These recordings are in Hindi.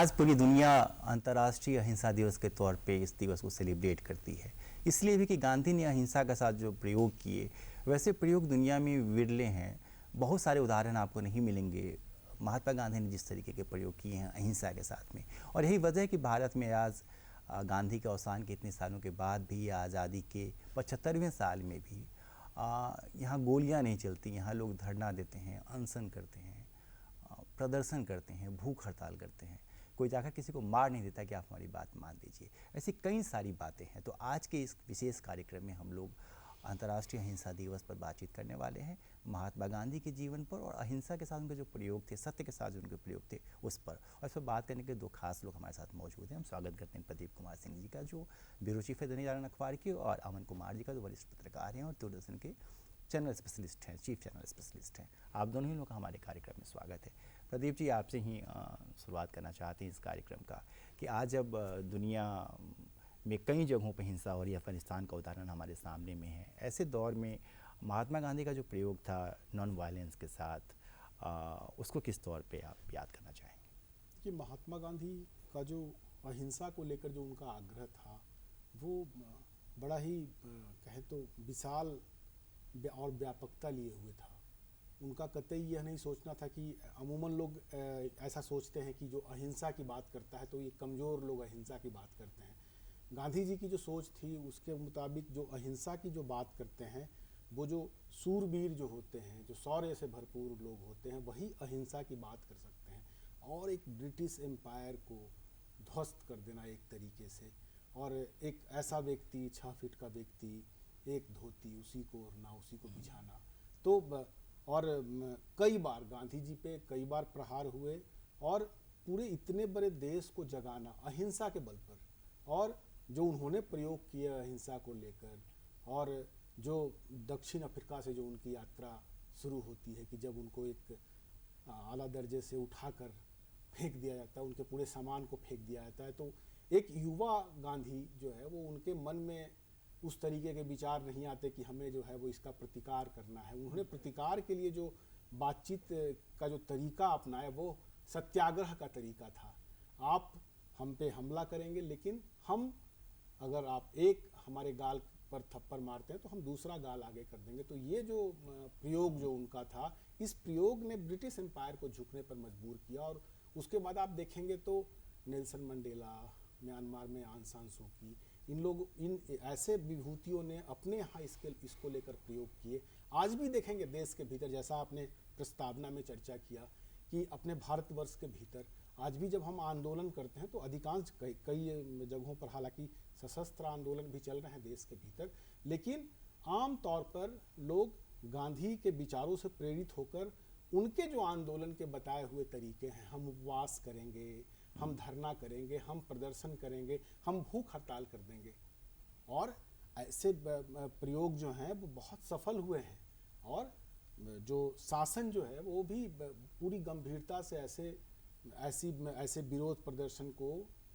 आज पूरी दुनिया अंतर्राष्ट्रीय अहिंसा दिवस के तौर पे इस दिवस को सेलिब्रेट करती है। इसलिए भी कि गांधी ने अहिंसा के साथ जो प्रयोग किए, वैसे प्रयोग दुनिया में विरले हैं। बहुत सारे उदाहरण आपको नहीं मिलेंगे महात्मा गांधी ने जिस तरीके के प्रयोग किए हैं अहिंसा के साथ में। और यही वजह है कि भारत में आज गांधी के अवसान के इतने सालों के बाद भी, आज़ादी के 75वें साल में भी यहाँ गोलियाँ नहीं चलती। यहाँ लोग धरना देते हैं, अनशन करते हैं, प्रदर्शन करते हैं, भूख हड़ताल करते हैं। कोई जाकर किसी को मार नहीं देता कि आप हमारी बात मान लीजिए। ऐसी कई सारी बातें हैं। तो आज के इस विशेष कार्यक्रम में हम लोग अंतर्राष्ट्रीय अहिंसा दिवस पर बातचीत करने वाले हैं, महात्मा गांधी के जीवन पर और अहिंसा के साथ उनके जो प्रयोग थे, सत्य के साथ जो उनके प्रयोग थे उस पर। और इस पर बात करने के दो खास लोग हमारे साथ मौजूद हैं। हम स्वागत करते हैं प्रदीप कुमार सिंह जी का, जो ब्यूरो चीफ है दैनिक जागरण अखबार के, और अमन कुमार जी का, जो वरिष्ठ पत्रकार हैं और दूरदर्शन के चैनल स्पेशलिस्ट हैं, चीफ चैनल स्पेशलिस्ट हैं। आप दोनों ही लोगों का हमारे कार्यक्रम में स्वागत है। प्रदीप जी, आपसे ही शुरुआत करना चाहते हैं इस कार्यक्रम का कि आज जब दुनिया में कई जगहों पर हिंसा हो रही है, अफगानिस्तान का उदाहरण हमारे सामने में है, ऐसे दौर में महात्मा गांधी का जो प्रयोग था नॉन वायलेंस के साथ, उसको किस तौर पे आप याद करना चाहेंगे? कि महात्मा गांधी का जो अहिंसा को लेकर जो उनका आग्रह था, वो बड़ा ही कहें तो विशाल और व्यापकता लिए हुए था। उनका कतई यह नहीं सोचना था कि अमूमन लोग ऐसा सोचते हैं कि जो अहिंसा की बात करता है तो ये कमज़ोर लोग अहिंसा की बात करते हैं। गांधी जी की जो सोच थी उसके मुताबिक जो अहिंसा की जो बात करते हैं, वो जो सूरवीर जो होते हैं, जो शौर्य से भरपूर लोग होते हैं, वही अहिंसा की बात कर सकते हैं। और एक ब्रिटिश एम्पायर को ध्वस्त कर देना एक तरीके से, और एक ऐसा व्यक्ति 6 फीट का व्यक्ति, एक धोती, उसी को ओढ़ना, उसी को बिछाना। तो और कई बार गांधी जी पे कई बार प्रहार हुए, और पूरे इतने बड़े देश को जगाना अहिंसा के बल पर, और जो उन्होंने प्रयोग किए अहिंसा को लेकर, और जो दक्षिण अफ्रीका से जो उनकी यात्रा शुरू होती है कि जब उनको एक आला दर्जे से उठाकर फेंक दिया जाता है, उनके पूरे सामान को फेंक दिया जाता है, तो एक युवा गांधी जो है वो उनके मन में उस तरीके के विचार नहीं आते कि हमें जो है वो इसका प्रतिकार करना है। उन्होंने प्रतिकार के लिए जो बातचीत का जो तरीका अपनाया वो सत्याग्रह का तरीका था। आप हम पे हमला करेंगे, लेकिन हम अगर आप एक हमारे गाल पर थप्पड़ मारते हैं तो हम दूसरा गाल आगे कर देंगे। तो ये जो प्रयोग जो उनका था, इस प्रयोग ने ब्रिटिश एम्पायर को झुकने पर मजबूर किया। और उसके बाद आप देखेंगे तो नेल्सन मंडेला, म्यांमार में आंग सान सू की, इन ऐसे विभूतियों ने अपने यहाँ इसको लेकर प्रयोग किए। आज भी देखेंगे देश के भीतर, जैसा आपने प्रस्तावना में चर्चा किया कि अपने भारतवर्ष के भीतर आज भी जब हम आंदोलन करते हैं तो अधिकांश कई जगहों पर हालांकि सशस्त्र आंदोलन भी चल रहे हैं देश के भीतर, लेकिन आम तौर पर लोग गांधी के विचारों से प्रेरित होकर उनके जो आंदोलन के बताए हुए तरीके हैं, हम उपवास करेंगे, हम धरना करेंगे, हम प्रदर्शन करेंगे, हम भूख हड़ताल कर देंगे, और ऐसे प्रयोग जो हैं वो बहुत सफल हुए हैं। और जो शासन जो है वो भी पूरी गंभीरता से ऐसे विरोध प्रदर्शन को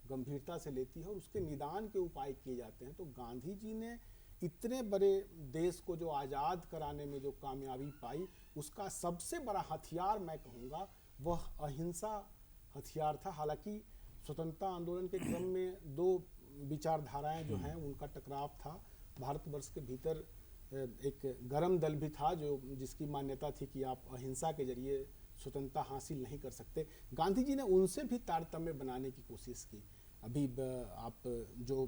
गंभीरता से लेती है और उसके निदान के उपाय किए जाते हैं। तो गांधी जी ने इतने बड़े देश को जो आज़ाद कराने में जो कामयाबी पाई, उसका सबसे बड़ा हथियार मैं कहूँगा वह अहिंसा हथियार था। हालांकि स्वतंत्रता आंदोलन के क्रम में दो विचारधाराएं जो हैं उनका टकराव था। भारतवर्ष के भीतर एक गरम दल भी था जिसकी मान्यता थी कि आप अहिंसा के जरिए स्वतंत्रता हासिल नहीं कर सकते। गांधी जी ने उनसे भी तारतम्य बनाने की कोशिश की। अभी आप जो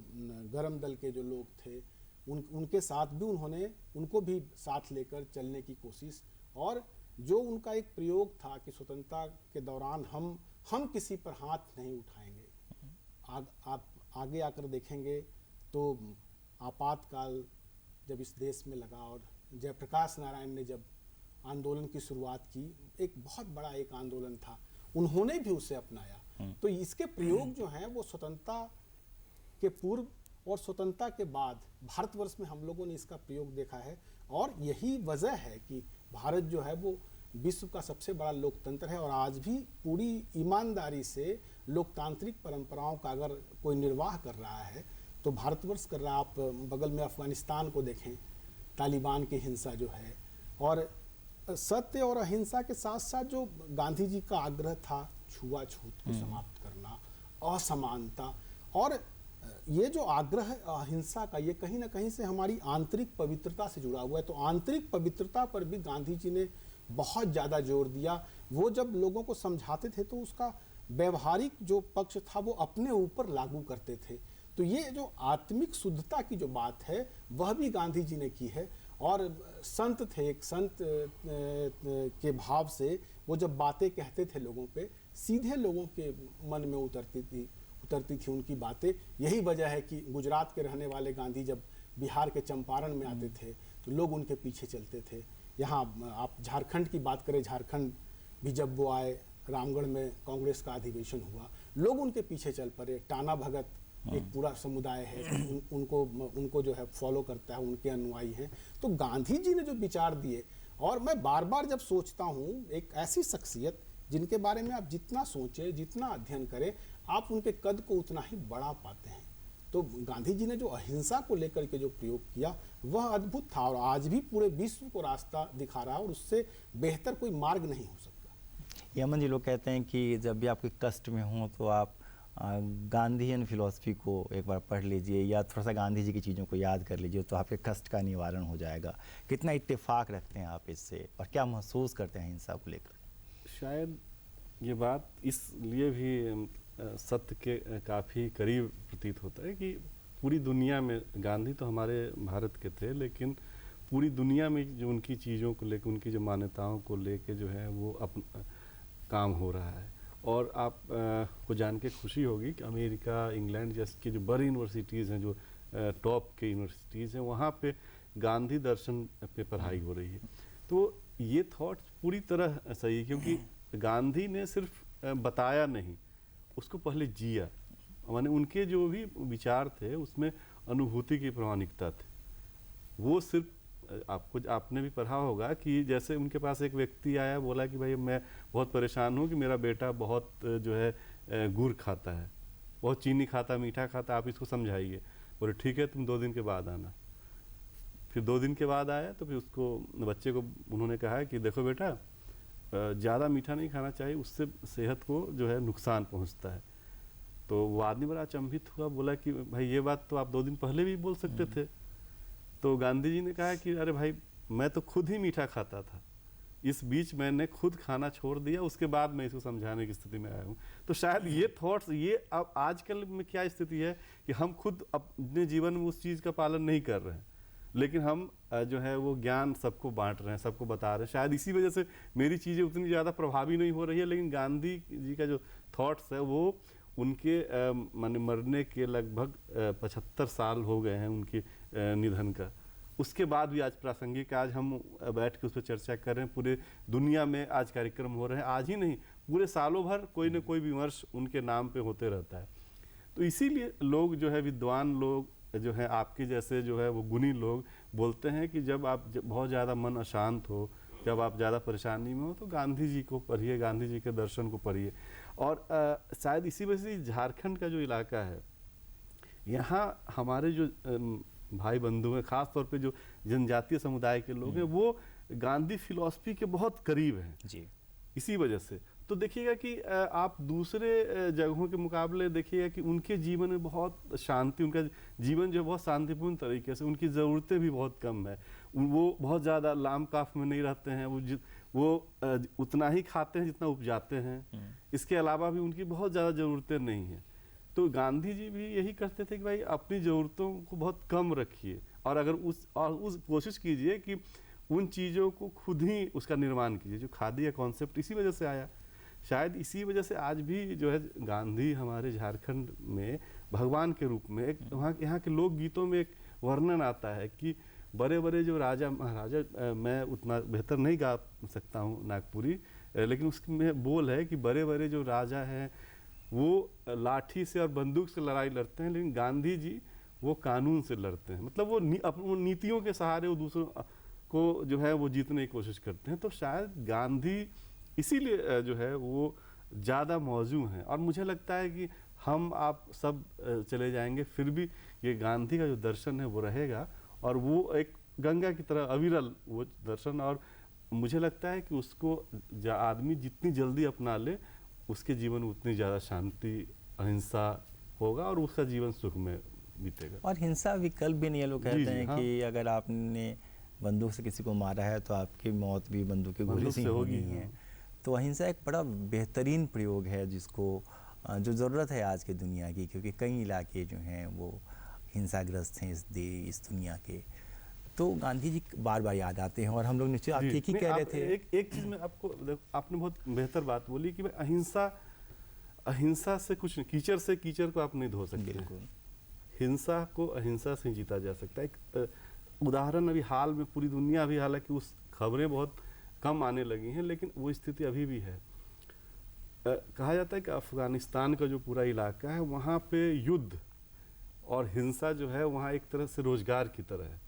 गरम दल के जो लोग थे उनके साथ भी उनको भी साथ लेकर चलने की कोशिश, और जो उनका एक प्रयोग था कि स्वतंत्रता के दौरान हम किसी पर हाथ नहीं उठाएंगे। आप आगे आकर देखेंगे तो आपातकाल जब इस देश में लगा और जयप्रकाश नारायण ने जब आंदोलन की शुरुआत की, एक बहुत बड़ा एक आंदोलन था, उन्होंने भी उसे अपनाया। तो इसके प्रयोग जो हैं वो स्वतंत्रता के पूर्व और स्वतंत्रता के बाद भारतवर्ष में हम लोगों ने इसका प्रयोग देखा है। और यही वजह है कि भारत जो है वो विश्व का सबसे बड़ा लोकतंत्र है, और आज भी पूरी ईमानदारी से लोकतांत्रिक परंपराओं का अगर कोई निर्वाह कर रहा है तो भारतवर्ष कर रहा है। आप बगल में अफगानिस्तान को देखें, तालिबान की हिंसा जो है, और सत्य और अहिंसा के साथ साथ जो गांधी जी का आग्रह था छुआछूत को समाप्त करना, असमानता। और ये जो आग्रह है अहिंसा का, ये कहीं ना कहीं से हमारी आंतरिक पवित्रता से जुड़ा हुआ है। तो आंतरिक पवित्रता पर भी गांधी जी ने बहुत ज़्यादा जोर दिया। वो जब लोगों को समझाते थे तो उसका व्यवहारिक जो पक्ष था वो अपने ऊपर लागू करते थे। तो ये जो आत्मिक शुद्धता की जो बात है वह भी गांधी जी ने की है। और संत थे, एक संत के भाव से वो जब बातें कहते थे लोगों पे, सीधे लोगों के मन में उतरती थी उनकी बातें। यही वजह है कि गुजरात के रहने वाले गांधी जब बिहार के चंपारण में आते थे तो लोग उनके पीछे चलते थे। यहाँ आप झारखंड की बात करें, झारखंड भी जब वो आए, रामगढ़ में कांग्रेस का अधिवेशन हुआ, लोग उनके पीछे चल पड़े। टाना भगत एक पूरा समुदाय है, उनको जो है फॉलो करता है, उनके अनुयायी हैं। तो गांधी जी ने जो विचार दिए, और मैं बार बार जब सोचता हूँ, एक ऐसी शख्सियत जिनके बारे में आप जितना सोचें, जितना अध्ययन करें, आप उनके कद को उतना ही बढ़ा पाते हैं। तो गांधी जी ने जो अहिंसा को लेकर के जो प्रयोग किया वह अद्भुत था, और आज भी पूरे विश्व को रास्ता दिखा रहा है, और उससे बेहतर कोई मार्ग नहीं हो सकता। यमन जी, लोग कहते हैं कि जब भी आप कोई कष्ट में हों तो आप गांधीयन फिलॉसफी को एक बार पढ़ लीजिए या थोड़ा सा गांधी जी की चीज़ों को याद कर लीजिए, तो आपके कष्ट का निवारण हो जाएगा। कितना इत्तेफाक रखते हैं आप इससे, और क्या महसूस करते हैं हिंसा को लेकर? शायद ये बात इसलिए भी सत्य के काफ़ी करीब प्रतीत होता है कि पूरी दुनिया में, गांधी तो हमारे भारत के थे, लेकिन पूरी दुनिया में जो उनकी चीज़ों को लेकर, उनकी जो मान्यताओं को लेकर जो है वो काम हो रहा है। और आप को जान के खुशी होगी कि अमेरिका, इंग्लैंड जैसे की जो बड़ी यूनिवर्सिटीज़ हैं, जो टॉप के यूनिवर्सिटीज़ हैं, वहाँ पे गांधी दर्शन पे पढ़ाई हो रही है। तो ये थॉट्स पूरी तरह सही है, क्योंकि गांधी ने सिर्फ बताया नहीं, उसको पहले जिया। माने उनके जो भी विचार थे उसमें अनुभूति की प्रामाणिकता थी। वो सिर्फ आपने भी पढ़ा होगा कि जैसे उनके पास एक व्यक्ति आया, बोला कि भाई मैं बहुत परेशान हूँ कि मेरा बेटा बहुत जो है गुड़ खाता है, बहुत चीनी खाता, मीठा खाता, आप इसको समझाइए। बोले ठीक है, तुम 2 दिन के बाद आना। फिर 2 दिन के बाद आया तो फिर उसको, बच्चे को उन्होंने कहा कि देखो बेटा, ज़्यादा मीठा नहीं खाना चाहिए, उससे सेहत को जो है नुकसान पहुंचता है। तो वो आदमी बड़ा अचंभित हुआ, बोला कि भाई ये बात तो आप 2 दिन पहले भी बोल सकते थे। तो गांधी जी ने कहा कि अरे भाई, मैं तो खुद ही मीठा खाता था, इस बीच मैंने खुद खाना छोड़ दिया, उसके बाद मैं इसको समझाने की स्थिति में आया हूँ। तो शायद ये थॉट्स, ये अब आजकल में क्या स्थिति है कि हम खुद अपने जीवन में उस चीज़ का पालन नहीं कर रहे हैं, लेकिन हम जो है वो ज्ञान सबको बांट रहे हैं, सबको बता रहे हैं। शायद इसी वजह से मेरी चीज़ें उतनी ज़्यादा प्रभावी नहीं हो रही है, लेकिन गांधी जी का जो थॉट्स है वो उनके माने मरने के लगभग 75 साल हो गए हैं उनके निधन का, उसके बाद भी आज प्रासंगिक, आज हम बैठ के उस पर चर्चा कर रहे हैं। पूरे दुनिया में आज कार्यक्रम हो रहे हैं, आज ही नहीं, पूरे सालों भर कोई न कोई विमर्श उनके नाम पे होते रहता है। तो इसीलिए लोग जो है, विद्वान लोग जो है, आपके जैसे जो है वो गुणी लोग बोलते हैं कि जब बहुत ज़्यादा मन अशांत हो, जब आप ज़्यादा परेशानी में हो, तो गांधी जी को पढ़िए, गांधी जी के दर्शन को पढ़िए। और शायद इसी वजह से झारखंड का जो इलाका है, यहाँ हमारे जो भाई बंधु हैं, ख़ास तौर पे जो जनजातीय समुदाय के लोग हैं, वो गांधी फिलॉसफी के बहुत करीब हैं जी। इसी वजह से। तो देखिएगा कि आप दूसरे जगहों के मुकाबले देखिएगा कि उनके जीवन में बहुत शांति, उनका जीवन जो है बहुत शांतिपूर्ण तरीके से, उनकी ज़रूरतें भी बहुत कम है, वो बहुत ज़्यादा लाम काफ में नहीं रहते हैं, वो उतना ही खाते हैं जितना उपजाते हैं। इसके अलावा भी उनकी बहुत ज़्यादा ज़रूरतें नहीं हैं। तो गांधी जी भी यही करते थे कि भाई अपनी ज़रूरतों को बहुत कम रखिए, और अगर उस कोशिश कीजिए कि उन चीज़ों को खुद ही उसका निर्माण कीजिए। जो खादी का कॉन्सेप्ट इसी वजह से आया, शायद इसी वजह से आज भी जो है गांधी हमारे झारखंड में भगवान के रूप में, एक वहाँ यहाँ के लोकगीतों में एक वर्णन आता है कि बड़े बड़े जो राजा महाराजा, मैं उतना बेहतर नहीं गा सकता हूँ नागपुरी, लेकिन उसमें बोल है कि बड़े बड़े जो राजा हैं वो लाठी से और बंदूक से लड़ाई लड़ते हैं, लेकिन गांधी जी वो कानून से लड़ते हैं। मतलब वो नीतियों के सहारे वो दूसरों को जो है वो जीतने की कोशिश करते हैं। तो शायद गांधी इसीलिए जो है वो ज़्यादा मौजू हैं, और मुझे लगता है कि हम आप सब चले जाएंगे फिर भी ये गांधी का जो दर्शन है वो रहेगा, और वो एक गंगा की तरह अविरल वो दर्शन। और मुझे लगता है कि उसको आदमी जितनी जल्दी अपना ले, उसके जीवन में उतनी ज़्यादा शांति अहिंसा होगा और उसका जीवन सुख में बीतेगा। और हिंसा विकल्प भी नहीं है। लोग कहते जी, हैं हाँ। कि अगर आपने बंदूक से किसी को मारा है तो आपकी मौत भी बंदूक की गोली बंदूक से ही से होगी, होनी है। हाँ। तो अहिंसा एक बड़ा बेहतरीन प्रयोग है जिसको जो ज़रूरत है आज की दुनिया की, क्योंकि कई इलाके जो हैं वो हिंसाग्रस्त हैं इस दुनिया के। तो गांधी जी बार बार याद आते हैं और हम लोग निश्चित आप जी, ठीक ही नहीं, कह रहे आप थे। एक चीज में आपको आपने बहुत बेहतर बात बोली कि भाई अहिंसा से कुछ नहीं, कीचड़ से कीचड़ को आप नहीं धो सकते। बिल्कुल। हिंसा को अहिंसा से जीता जा सकता है। एक उदाहरण अभी हाल में पूरी दुनिया अभी, हालांकि उस खबरें बहुत कम आने लगी हैं, लेकिन वो स्थिति अभी भी है। कहा जाता है कि अफगानिस्तान का जो पूरा इलाका है वहाँ पे युद्ध और हिंसा जो है वहाँ एक तरह से रोजगार की तरह है।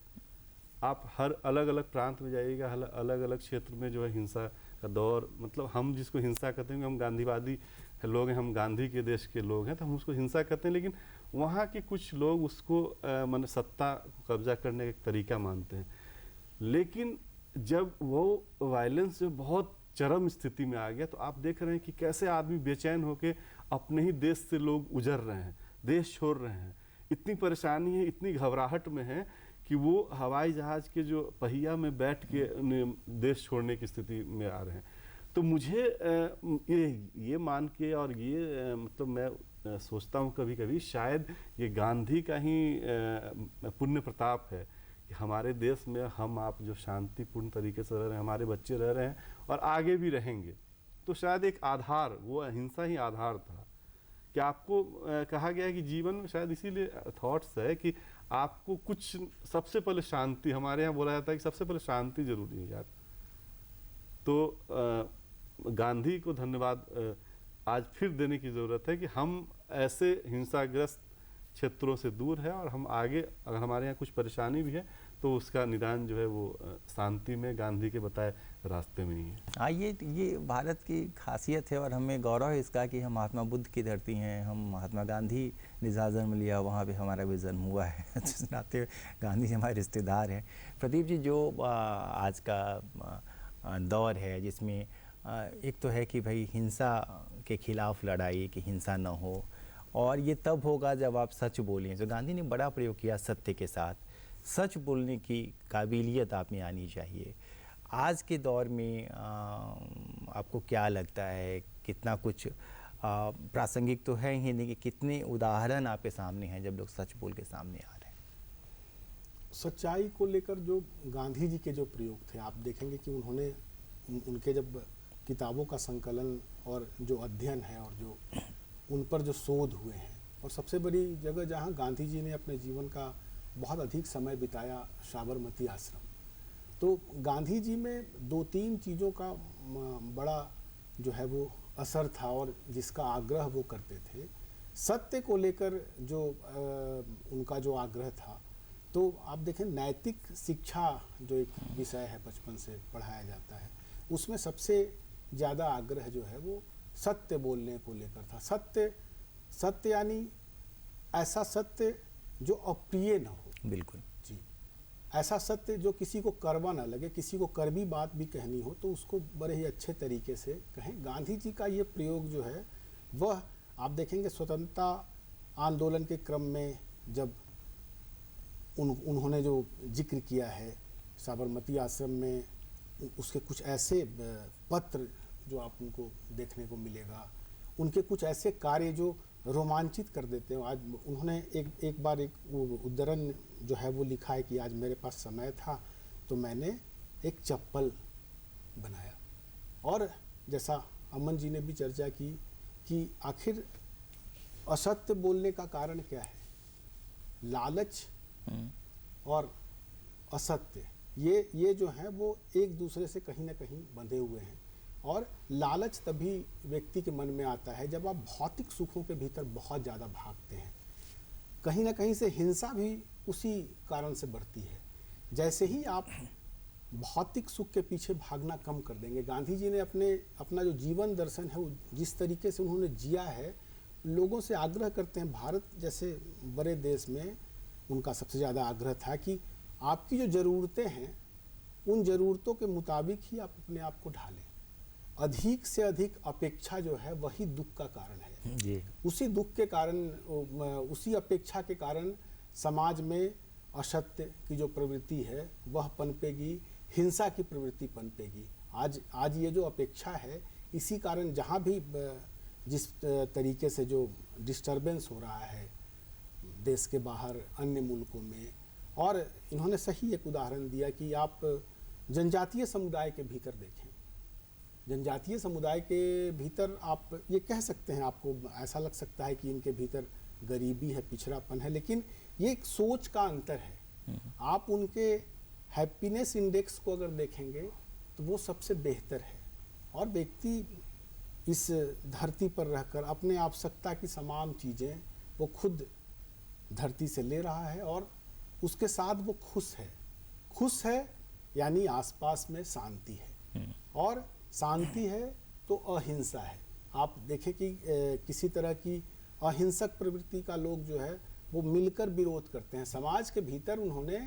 आप हर अलग अलग प्रांत में जाइएगा, अलग अलग क्षेत्र में जो है हिंसा का दौर, मतलब हम जिसको हिंसा कहते हैं, हम गांधीवादी लोग हैं, हम गांधी के देश के लोग हैं, तो हम उसको हिंसा कहते हैं। लेकिन वहाँ के कुछ लोग उसको माने सत्ता को कब्जा करने का एक तरीका मानते हैं। लेकिन जब वो वायलेंस जो बहुत चरम स्थिति में आ गया, तो आप देख रहे हैं कि कैसे आदमी बेचैन होकर अपने ही देश से लोग उजर रहे हैं, देश छोड़ रहे हैं। इतनी परेशानी है, इतनी घबराहट में है कि वो हवाई जहाज के जो पहिया में बैठ के देश छोड़ने की स्थिति में आ रहे हैं। तो मुझे ये मान के और ये मतलब मैं सोचता हूँ कभी कभी शायद ये गांधी का ही पुण्य प्रताप है कि हमारे देश में हम आप जो शांतिपूर्ण तरीके से रह रहे हैं, हमारे बच्चे रह रहे हैं और आगे भी रहेंगे। तो शायद एक आधार, वो अहिंसा ही आधार था कि आपको कहा गया है कि जीवन में शायद इसीलिए थॉट्स है कि आपको कुछ सबसे पहले शांति, हमारे यहाँ बोला जाता है कि सबसे पहले शांति जरूरी है यार। तो गांधी को धन्यवाद आज फिर देने की ज़रूरत है कि हम ऐसे हिंसाग्रस्त क्षेत्रों से दूर है और हम आगे, अगर हमारे यहाँ कुछ परेशानी भी है तो उसका निदान जो है वो शांति में, गांधी के बताए रास्ते में ही है। हाँ, ये भारत की खासियत है और हमें गौरव है इसका कि हम महात्मा बुद्ध की धरती हैं। हम महात्मा गांधी ने जहाँ जन्म लिया वहाँ पे हमारा भी जन्म हुआ है। जिस नाते गांधी जी हमारे रिश्तेदार हैं। प्रदीप जी, जो आज का दौर है जिसमें एक तो है कि भाई हिंसा के खिलाफ लड़ाई, कि हिंसा न हो, और ये तब होगा जब आप सच बोलें। तो गांधी ने बड़ा प्रयोग किया सत्य के साथ। सच बोलने की काबिलियत आप में आनी चाहिए। आज के दौर में आपको क्या लगता है, कितना कुछ प्रासंगिक तो है ही नहीं कि कितने उदाहरण आपके सामने हैं जब लोग सच बोल के सामने आ रहे हैं? सच्चाई को लेकर जो गांधी जी के जो प्रयोग थे, आप देखेंगे कि उन्होंने उनके जब किताबों का संकलन और जो अध्ययन है और जो उन पर जो शोध हुए हैं, और सबसे बड़ी जगह जहाँ गांधी जी ने अपने जीवन का बहुत अधिक समय बिताया, साबरमती आश्रम। तो गांधी जी में दो तीन चीज़ों का बड़ा जो है वो असर था और जिसका आग्रह वो करते थे। सत्य को लेकर जो उनका जो आग्रह था, तो आप देखें नैतिक शिक्षा जो एक विषय है बचपन से पढ़ाया जाता है, उसमें सबसे ज़्यादा आग्रह जो है वो सत्य बोलने को लेकर था। सत्य यानी ऐसा सत्य जो अप्रिय न हो। बिल्कुल जी, ऐसा सत्य जो किसी को कड़वा न लगे, किसी को कड़वी बात भी कहनी हो तो उसको बड़े ही अच्छे तरीके से कहें। गांधी जी का ये प्रयोग जो है वह आप देखेंगे स्वतंत्रता आंदोलन के क्रम में जब उन्होंने जो जिक्र किया है साबरमती आश्रम में, उसके कुछ ऐसे पत्र जो आप उनको देखने को मिलेगा, उनके कुछ ऐसे कार्य जो रोमांचित कर देते हैं। आज उन्होंने एक बार एक उद्धरण जो है वो लिखा है कि आज मेरे पास समय था तो मैंने एक चप्पल बनाया। और जैसा अमन जी ने भी चर्चा की कि आखिर असत्य बोलने का कारण क्या है, लालच और असत्य, ये जो है वो एक दूसरे से कहीं ना कहीं बंधे हुए हैं। और लालच तभी व्यक्ति के मन में आता है जब आप भौतिक सुखों के भीतर बहुत ज़्यादा भागते हैं। कहीं ना कहीं से हिंसा भी उसी कारण से बढ़ती है। जैसे ही आप भौतिक सुख के पीछे भागना कम कर देंगे, गांधी जी ने अपना जो जीवन दर्शन है वो जिस तरीके से उन्होंने जिया है, लोगों से आग्रह करते हैं। भारत जैसे बड़े देश में उनका सबसे ज़्यादा आग्रह था कि आपकी जो ज़रूरतें हैं उन ज़रूरतों के मुताबिक ही आप अपने आप को ढालें। अधिक से अधिक अपेक्षा जो है वही दुख का कारण है। जी। उसी दुख के कारण, उसी अपेक्षा के कारण समाज में असत्य की जो प्रवृत्ति है वह पनपेगी, हिंसा की प्रवृत्ति पनपेगी। आज ये जो अपेक्षा है, इसी कारण जहाँ भी जिस तरीके से जो डिस्टरबेंस हो रहा है देश के बाहर अन्य मुल्कों में, और इन्होंने सही एक उदाहरण दिया कि आप जनजातीय समुदाय के भीतर देखें। जनजातीय समुदाय के भीतर आप ये कह सकते हैं, आपको ऐसा लग सकता है कि इनके भीतर गरीबी है, पिछड़ापन है, लेकिन ये एक सोच का अंतर है। आप उनके हैप्पीनेस इंडेक्स को अगर देखेंगे तो वो सबसे बेहतर है, और व्यक्ति इस धरती पर रहकर अपने आवश्यकता की तमाम चीज़ें वो खुद धरती से ले रहा है, और उसके साथ वो खुश है यानी आसपास में शांति है, और शांति है तो अहिंसा है। आप देखें कि किसी तरह की अहिंसक प्रवृत्ति का लोग जो है वो मिलकर विरोध करते हैं। समाज के भीतर उन्होंने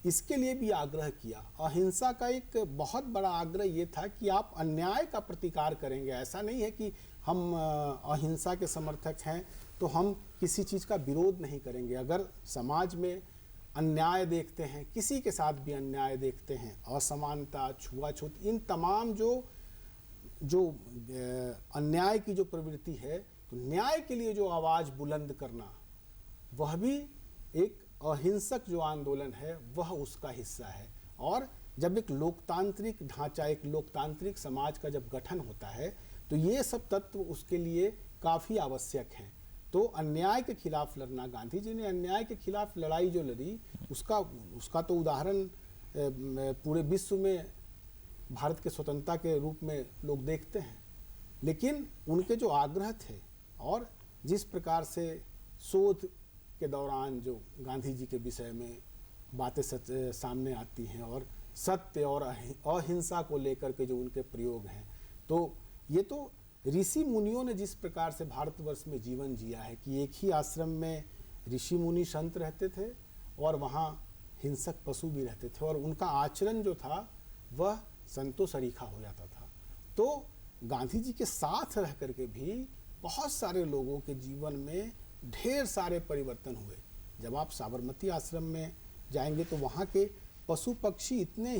इसके लिए भी आग्रह किया। अहिंसा का एक बहुत बड़ा आग्रह ये था कि आप अन्याय का प्रतिकार करेंगे। ऐसा नहीं है कि हम अहिंसा के समर्थक हैं तो हम किसी चीज़ का विरोध नहीं करेंगे। अगर समाज में अन्याय देखते हैं, किसी के साथ भी अन्याय देखते हैं, असमानता, छुआछूत, इन तमाम जो अन्याय की जो प्रवृत्ति है, तो न्याय के लिए जो आवाज़ बुलंद करना, वह भी एक अहिंसक जो आंदोलन है वह उसका हिस्सा है। और जब एक लोकतांत्रिक ढांचा, एक लोकतांत्रिक समाज का जब गठन होता है तो ये सब तत्व उसके लिए काफ़ी आवश्यक हैं। तो अन्याय के खिलाफ लड़ना, गांधी जी ने अन्याय के खिलाफ लड़ाई जो लड़ी, उसका तो उदाहरण पूरे विश्व में भारत के स्वतंत्रता के रूप में लोग देखते हैं। लेकिन उनके जो आग्रह थे और जिस प्रकार से शोध के दौरान जो गांधी जी के विषय में बातें सामने आती हैं और सत्य और अहिंसा को लेकर के जो उनके प्रयोग हैं, तो ये तो ऋषि मुनियों ने जिस प्रकार से भारतवर्ष में जीवन जिया है कि एक ही आश्रम में ऋषि मुनि संत रहते थे और वहाँ हिंसक पशु भी रहते थे, और उनका आचरण जो था वह संतों सरीखा हो जाता था। तो गांधी जी के साथ रह करके भी बहुत सारे लोगों के जीवन में ढेर सारे परिवर्तन हुए। जब आप साबरमती आश्रम में जाएंगे तो वहाँ के पशु पक्षी इतने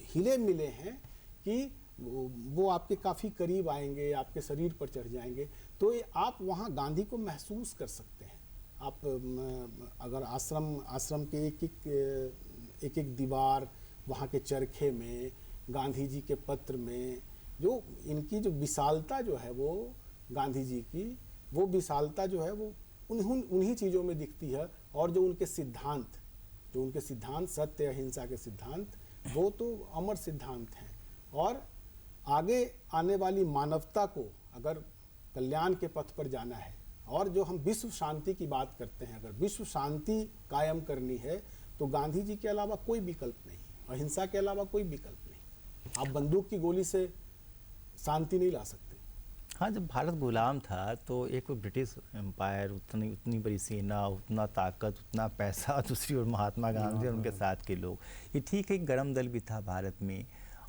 हिले मिले हैं कि वो आपके काफ़ी करीब आएंगे, आपके शरीर पर चढ़ जाएंगे। तो आप वहाँ गांधी को महसूस कर सकते हैं। आप अगर आश्रम के एक दीवार, वहाँ के चरखे में, गांधी जी के पत्र में, जो इनकी जो विशालता जो है वो गांधी जी की वो विशालता जो है वो उन्हीं चीज़ों में दिखती है। और जो उनके सिद्धांत सत्य अहिंसा के सिद्धांत, वो तो अमर सिद्धांत हैं। और आगे आने वाली मानवता को अगर कल्याण के पथ पर जाना है, और जो हम विश्व शांति की बात करते हैं, अगर विश्व शांति कायम करनी है तो गांधी जी के अलावा कोई विकल्प नहीं, अहिंसा के अलावा कोई विकल्प नहीं। आप बंदूक की गोली से शांति नहीं ला सकते। हाँ, जब भारत गुलाम था तो एक ब्रिटिश एम्पायर, उतनी बड़ी सेना, उतना ताकत, उतना पैसा, दूसरी ओर महात्मा गांधी और उनके साथ के लोग, ये ठीक है, गरम दल भी था भारत में,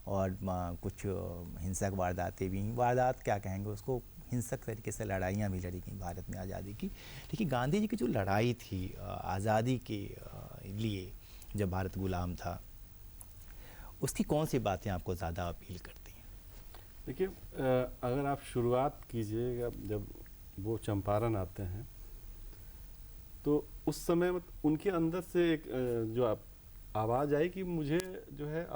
और कुछ हिंसक वारदातें भी, वारदात क्या कहेंगे उसको, हिंसक तरीके से लड़ाइयाँ भी लड़ी गई भारत में आज़ादी की। लेकिन गांधी जी की जो लड़ाई थी आज़ादी के लिए, जब भारत गुलाम था, उसकी कौन सी बातें आपको ज़्यादा अपील करती हैं? देखिए, अगर आप शुरुआत कीजिएगा, जब वो चंपारण आते हैं तो उस समय उनके अंदर से एक जो आप आवाज़ आई कि मुझे जो है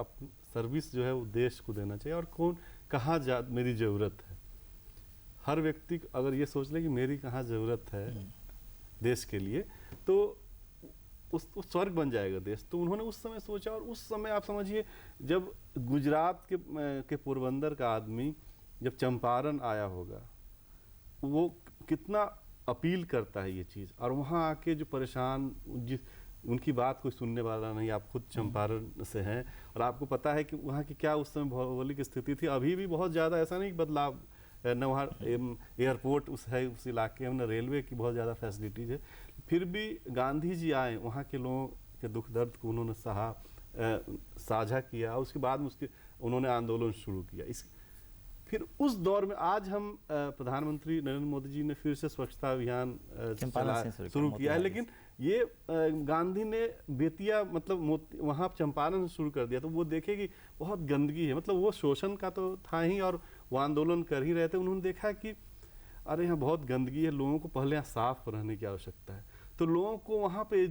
सर्विस जो है वो देश को देना चाहिए, और कहाँ मेरी ज़रूरत है। हर व्यक्ति अगर ये सोच ले कि मेरी कहाँ ज़रूरत है देश के लिए, तो उस स्वर्ग बन जाएगा देश। तो उन्होंने उस समय सोचा, और उस समय आप समझिए जब गुजरात के पोरबंदर का आदमी जब चंपारण आया होगा, वो कितना अपील करता है ये चीज़, और वहाँ आके जो परेशान, उनकी बात कोई सुनने वाला नहीं। आप खुद चंपारण से हैं और आपको पता है कि वहाँ की क्या उस समय भौगोलिक स्थिति थी। अभी भी बहुत ज़्यादा ऐसा नहीं बदलाव, न वहाँ एयरपोर्ट उस इलाके में, न रेलवे की बहुत ज़्यादा फैसिलिटीज़ है। फिर भी गांधी जी आए, वहाँ के लोगों के दुख दर्द को उन्होंने साझा किया, उसके बाद में उन्होंने आंदोलन शुरू किया। फिर उस दौर में आज हम प्रधानमंत्री नरेंद्र मोदी जी ने फिर से स्वच्छता अभियान चंपारण से शुरू किया है, मोतिहारी लेकिन ये गांधी ने बेतिया मतलब वहाँ चंपारण से शुरू कर दिया। तो वो देखे कि बहुत गंदगी है, मतलब वो शोषण का तो था ही और वो आंदोलन कर ही रहे थे। उन्होंने देखा कि अरे यहाँ बहुत गंदगी है, लोगों को पहले यहाँ साफ रहने की आवश्यकता है, तो लोगों को वहाँ पे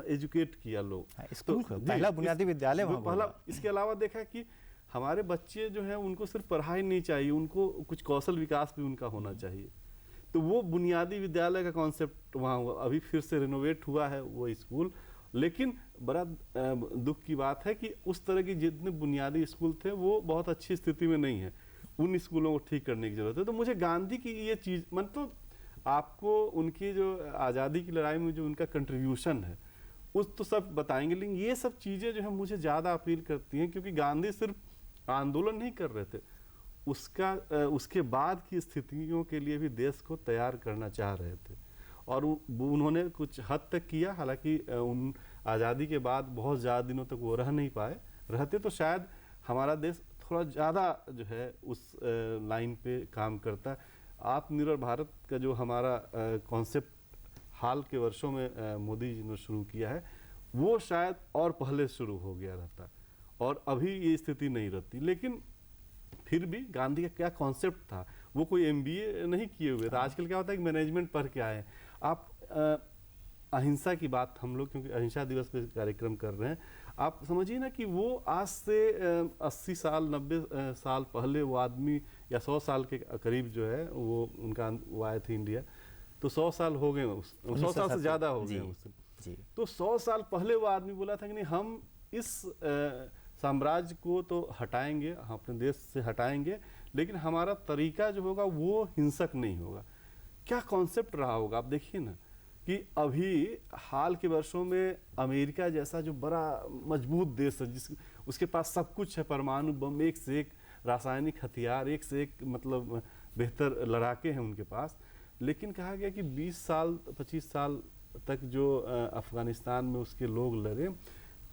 एजुकेट किया लोग। स्कूल तो पहला बुनियादी विद्यालय वहाँ पहला। बोला। इसके अलावा देखा कि हमारे बच्चे जो हैं उनको सिर्फ पढ़ाई नहीं चाहिए, उनको कुछ कौशल विकास भी उनका होना चाहिए। तो वो बुनियादी विद्यालय का कॉन्सेप्ट वहाँ हुआ, अभी फिर से रिनोवेट हुआ है वो स्कूल। लेकिन बड़ा दुख की बात है कि उस तरह की जितने बुनियादी स्कूल थे वो बहुत अच्छी स्थिति में नहीं है, उन स्कूलों को ठीक करने की जरूरत है। तो मुझे गांधी की ये चीज़ मतलब आपको उनकी जो आज़ादी की लड़ाई में जो उनका कंट्रीब्यूशन है उस तो सब बताएंगे, लेकिन ये सब चीज़ें जो है मुझे ज़्यादा अपील करती हैं, क्योंकि गांधी सिर्फ आंदोलन नहीं कर रहे थे, उसके बाद की स्थितियों के लिए भी देश को तैयार करना चाह रहे थे। और उन्होंने कुछ हद तक किया, हालांकि उन आज़ादी के बाद बहुत ज़्यादा दिनों तक वो रह नहीं पाए। रहते तो शायद हमारा देश थोड़ा ज़्यादा जो है उस लाइन पे काम करता। आत्मनिर्भर भारत का जो हमारा कॉन्सेप्ट हाल के वर्षों में मोदी जी ने शुरू किया है, वो शायद और पहले शुरू हो गया रहता और अभी ये स्थिति नहीं रहती। लेकिन फिर भी गांधी का क्या कॉन्सेप्ट था, वो कोई MBA नहीं किए हुए था। आजकल क्या होता है कि मैनेजमेंट पढ़ के आए। आप अहिंसा की बात हम लोग क्योंकि अहिंसा दिवस पे कार्यक्रम कर रहे हैं, आप समझिए ना कि वो आज से 80 साल 90 साल पहले वो आदमी या 100 साल के करीब जो है वो आए थे इंडिया, तो 100 साल हो गए, 100 साल से ज़्यादा हो गए उससे। तो 100 साल पहले वो आदमी बोला था कि नहीं, हम इस साम्राज्य को तो हटाएंगे, हम अपने देश से हटाएंगे, लेकिन हमारा तरीका जो होगा वो हिंसक नहीं होगा। क्या कॉन्सेप्ट रहा होगा, आप देखिए ना कि अभी हाल के वर्षों में अमेरिका जैसा जो बड़ा मजबूत देश है, उसके पास सब कुछ है, परमाणु बम, एक से एक रासायनिक हथियार, एक से एक मतलब बेहतर लड़ाके हैं उनके पास, लेकिन कहा गया कि 20 साल 25 साल तक जो अफगानिस्तान में उसके लोग लड़े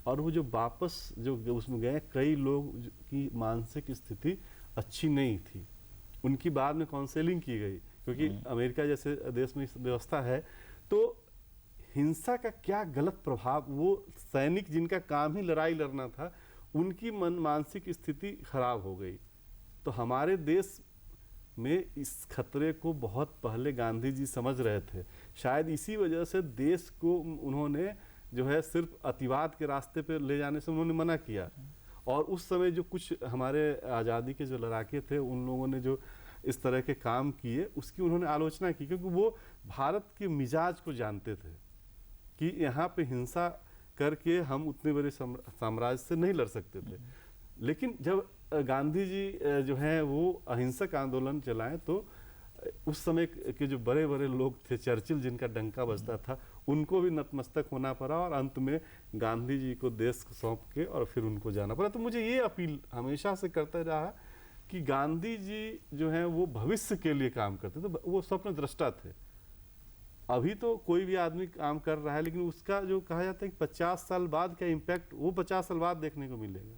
और वो जो वापस जो उसमें गए, कई लोग की मानसिक स्थिति अच्छी नहीं थी, उनकी बाद में काउंसलिंग की गई, क्योंकि अमेरिका जैसे देश में इस व्यवस्था है। तो हिंसा का क्या गलत प्रभाव, वो सैनिक जिनका काम ही लड़ाई लड़ना था, उनकी मानसिक स्थिति खराब हो गई। तो हमारे देश में इस खतरे को बहुत पहले गांधी जी समझ रहे थे। शायद इसी वजह से देश को उन्होंने जो है सिर्फ अतिवाद के रास्ते पे ले जाने से उन्होंने मना किया। और उस समय जो कुछ हमारे आज़ादी के जो लड़ाके थे, उन लोगों ने जो इस तरह के काम किए उसकी उन्होंने आलोचना की, क्योंकि वो भारत के मिजाज को जानते थे कि यहाँ पे हिंसा करके हम उतने बड़े साम्राज्य से नहीं लड़ सकते थे। लेकिन जब गांधी जी जो हैं वो अहिंसक आंदोलन चलाएं, तो उस समय के जो बड़े बड़े लोग थे, चर्चिल जिनका डंका बजता था, उनको भी नतमस्तक होना पड़ा और अंत में गांधी जी को देश को सौंप के और फिर उनको जाना पड़ा। तो मुझे ये अपील हमेशा से करता रहा कि गांधी जी जो हैं वो भविष्य के लिए काम करते थे, वो स्वप्न दृष्टा थे। अभी तो कोई भी आदमी काम कर रहा है, लेकिन उसका जो कहा जाता है कि 50 साल बाद का इम्पैक्ट वो 50 साल बाद देखने को मिलेगा।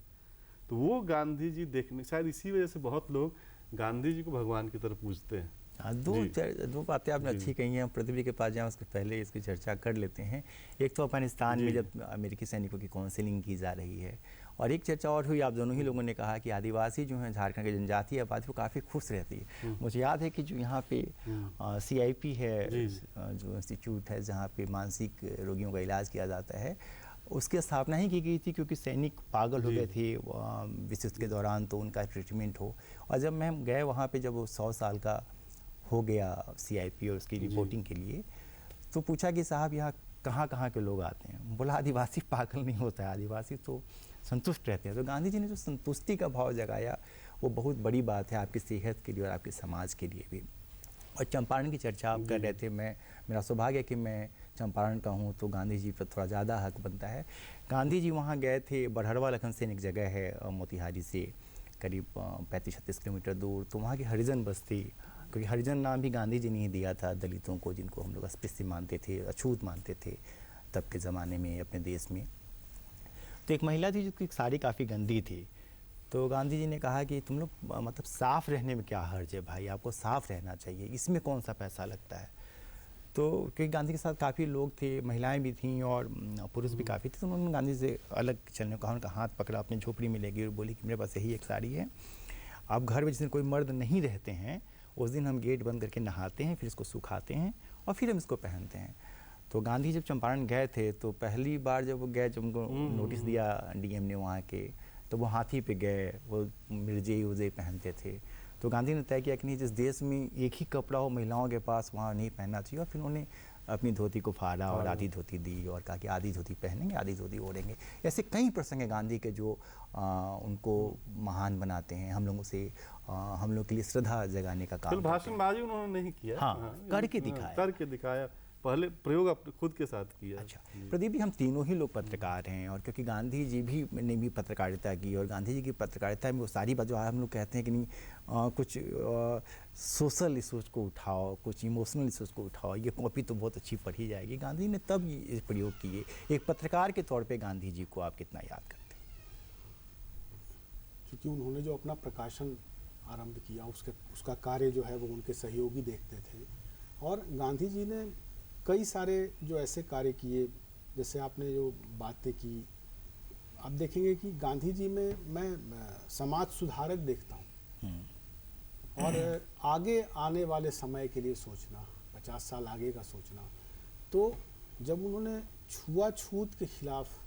तो वो गांधी जी देखने, शायद इसी वजह से बहुत लोग गांधी जी को भगवान की तरफ पूजते हैं। दो बातें आपने अच्छी कही हैं। पृथ्वी के पास जाएं उसके पहले इसकी चर्चा कर लेते हैं। एक तो अफगानिस्तान में जब अमेरिकी सैनिकों की काउंसलिंग की जा रही है, और एक चर्चा और हुई, आप दोनों ही लोगों ने कहा कि आदिवासी जो हैं झारखंड के जनजातीय आबादी वो काफ़ी खुश रहती है। मुझे याद है कि जो यहाँ पे CIP है, जो इंस्टीट्यूट है जहाँ पे मानसिक रोगियों का इलाज किया जाता है, उसकी स्थापना ही की गई थी क्योंकि सैनिक पागल हो गए थे विशिष्ट के दौरान, तो उनका ट्रीटमेंट हो। और जब मैं गए वहाँ पे, जब वो 100 साल का हो गया CIP और उसकी रिपोर्टिंग के लिए, तो पूछा कि साहब यहाँ कहाँ के लोग आते हैं? बोला आदिवासी पागल नहीं होता है, आदिवासी तो संतुष्ट रहते हैं। तो गांधी जी ने जो संतुष्टि का भाव जगाया वो बहुत बड़ी बात है आपकी सेहत के लिए और आपके समाज के लिए भी। और चंपारण की चर्चा आप कर रहे थे, मेरा सौभाग्य है कि मैं चंपारण का हूँ, तो गांधी जी पर थोड़ा ज़्यादा हक बनता है। गांधी जी वहाँ गए थे, बड़हरवा लखन सेन एक जगह है मोतिहारी से करीब 35-36 किलोमीटर दूर, तो वहाँ की हरिजन बस्ती, क्योंकि हरिजन नाम भी गांधी जी ने ही दिया था दलितों को, जिनको हम लोग अस्पृश्य मानते थे, अछूत मानते थे तब के ज़माने में अपने देश में। तो एक महिला थी जिसकी साड़ी काफ़ी गंदी थी, तो गांधी जी ने कहा कि तुम लोग मतलब साफ रहने में क्या हर्ज है भाई, आपको साफ रहना चाहिए, इसमें कौन सा पैसा लगता है। तो क्योंकि गांधी के साथ काफ़ी लोग थे, महिलाएं भी थीं और पुरुष भी काफ़ी थे, तो उन्होंने गांधी से अलग चलने को कहा, उनका हाथ पकड़ा, अपनी झोपड़ी में ले गई और बोली कि मेरे पास यही एक साड़ी है, आप घर में जिस दिन कोई मर्द नहीं रहते हैं उस दिन हम गेट बंद करके नहाते हैं, फिर इसको सुखाते हैं और फिर हम इसको पहनते हैं। तो गांधी जब चंपारण गए थे तो पहली बार जब वो गए, जब उनको नोटिस दिया डीएम ने वहाँ के, तो वो हाथी पे गए, वो मिर्जे उर्जे पहनते थे। तो गांधी ने तय किया कि नहीं, जिस देश में एक ही कपड़ा हो महिलाओं के पास वहाँ नहीं पहनना चाहिए, और फिर उन्होंने अपनी धोती को फाड़ा और आधी धोती दी और कहा कि आधी धोती पहनेंगे, आधी धोती ओढ़ेंगे। ऐसे कई प्रसंग हैं गांधी के जो उनको महान बनाते हैं, हम लोगों से हम लोग के लिए श्रद्धा जगाने का काम करते हैं। भाषणबाजी उन्होंने नहीं किया, हाँ, करके दिखाया। करके दिखाया, पहले प्रयोग अपने खुद के साथ किया। अच्छा प्रदीप जी, हम तीनों ही लोग पत्रकार हैं, और क्योंकि गांधी जी भी ने भी पत्रकारिता की, और गांधी जी की पत्रकारिता में वो सारी बात जो हम लोग कहते हैं कि नहीं कुछ सोशल इशूज़ को उठाओ, कुछ इमोशनल इशूज़ को उठाओ, ये कॉपी तो बहुत अच्छी पढ़ी जाएगी। गांधी ने तब ये प्रयोग किए। एक पत्रकार के तौर पे गांधी जी को आप कितना याद करते हैं? क्योंकि उन्होंने जो अपना प्रकाशन आरंभ किया, उसका कार्य जो है वो उनके सहयोगी देखते थे, और गांधी जी ने कई सारे जो ऐसे कार्य किए, जैसे आपने जो बातें की, आप देखेंगे कि गांधी जी में मैं समाज सुधारक देखता हूँ, और आगे आने वाले समय के लिए सोचना, 50 साल आगे का सोचना। तो जब उन्होंने छुआछूत के खिलाफ,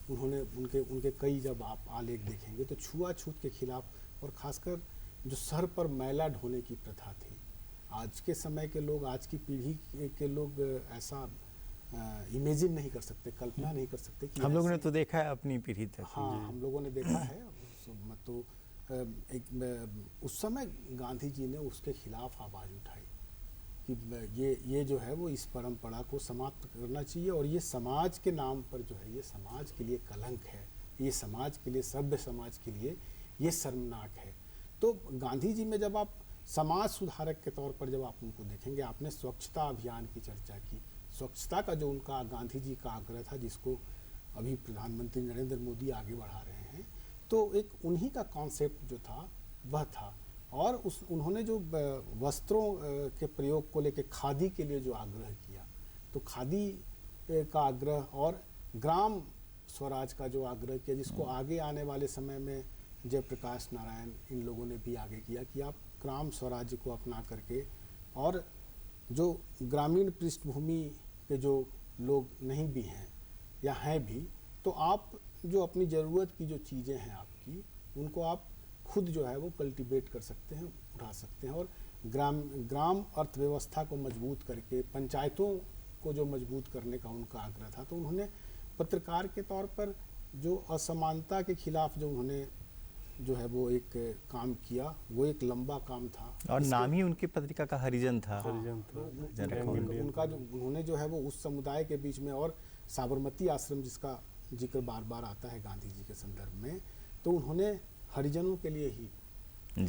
उन्होंने उनके कई जब आप आलेख देखेंगे तो छुआछूत के खिलाफ, और खासकर जो सर पर मैला ढोने की प्रथा थी, आज के समय के लोग, आज की पीढ़ी के लोग ऐसा इमेजिन नहीं कर सकते, कल्पना नहीं कर सकते कि हम लोगों ने तो देखा है अपनी पीढ़ी तक। हाँ, हम लोगों ने देखा है। तो उस समय गांधी जी ने उसके खिलाफ आवाज़ उठाई कि ये जो है वो इस परंपरा को समाप्त करना चाहिए, और ये समाज के नाम पर जो है, ये समाज के लिए कलंक है, ये समाज के लिए, सभ्य समाज के लिए ये शर्मनाक है। तो गांधी जी में जब आप समाज सुधारक के तौर पर जब आप उनको देखेंगे, आपने स्वच्छता अभियान की चर्चा की, स्वच्छता का जो उनका गांधी जी का आग्रह था, जिसको अभी प्रधानमंत्री नरेंद्र मोदी आगे बढ़ा रहे हैं, तो एक उन्हीं का कॉन्सेप्ट जो था वह था। और उन्होंने जो वस्त्रों के प्रयोग को लेकर खादी के लिए जो आग्रह किया, तो खादी का आग्रह और ग्राम स्वराज का जो आग्रह किया, जिसको आगे आने वाले समय में जयप्रकाश नारायण इन लोगों ने भी आगे किया कि आप ग्राम स्वराज्य को अपना करके, और जो ग्रामीण पृष्ठभूमि के जो लोग नहीं भी हैं या हैं भी, तो आप जो अपनी ज़रूरत की जो चीज़ें हैं आपकी, उनको आप खुद जो है वो कल्टीवेट कर सकते हैं, उठा सकते हैं, और ग्राम अर्थव्यवस्था को मजबूत करके, पंचायतों को जो मजबूत करने का उनका आग्रह था। तो उन्होंने पत्रकार के तौर पर जो असमानता के खिलाफ जो उन्होंने जो है वो एक काम किया, वो एक लंबा काम था, और नाम ही उनकी पत्रिका का हरिजन था। उनका जो उन्होंने जो है वो उस समुदाय के बीच में, और साबरमती आश्रम जिसका जिक्र बार बार आता है गांधी जी के संदर्भ में, तो उन्होंने हरिजनों के लिए ही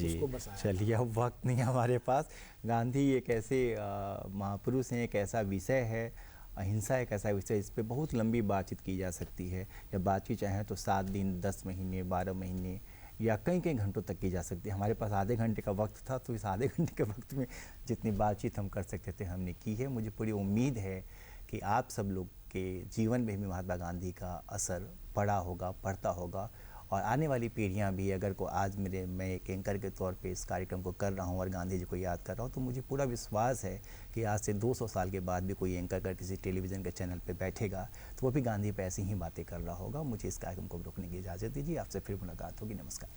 उसको बसाया। चलिए, अब वक्त नहीं है हमारे पास। गांधी एक ऐसे महापुरुष हैं, एक ऐसा विषय है, अहिंसा एक ऐसा विषय, इस पर बहुत लंबी बातचीत की जा सकती है। या बातचीत चाहें तो 7 दिन, 10 महीने, 12 महीने या कई घंटों तक की जा सकती है। हमारे पास आधे घंटे का वक्त था, तो इस आधे घंटे के वक्त में जितनी बातचीत हम कर सकते थे हमने की है। मुझे पूरी उम्मीद है कि आप सब लोग के जीवन में भी महात्मा गांधी का असर पड़ा होगा, पड़ता होगा, और आने वाली पीढ़ियां भी, अगर को आज मैं एक एंकर के तौर पे इस कार्यक्रम को कर रहा हूं और गांधी जी को याद कर रहा हूं, तो मुझे पूरा विश्वास है कि आज से 200 साल के बाद भी कोई एंकर कर किसी टेलीविज़न के चैनल पे बैठेगा तो वो भी गांधी पे ऐसी ही बातें कर रहा होगा। मुझे इस कार्यक्रम को रोकने की इजाज़त दीजिए। आपसे फिर मुलाकात होगी। नमस्कार।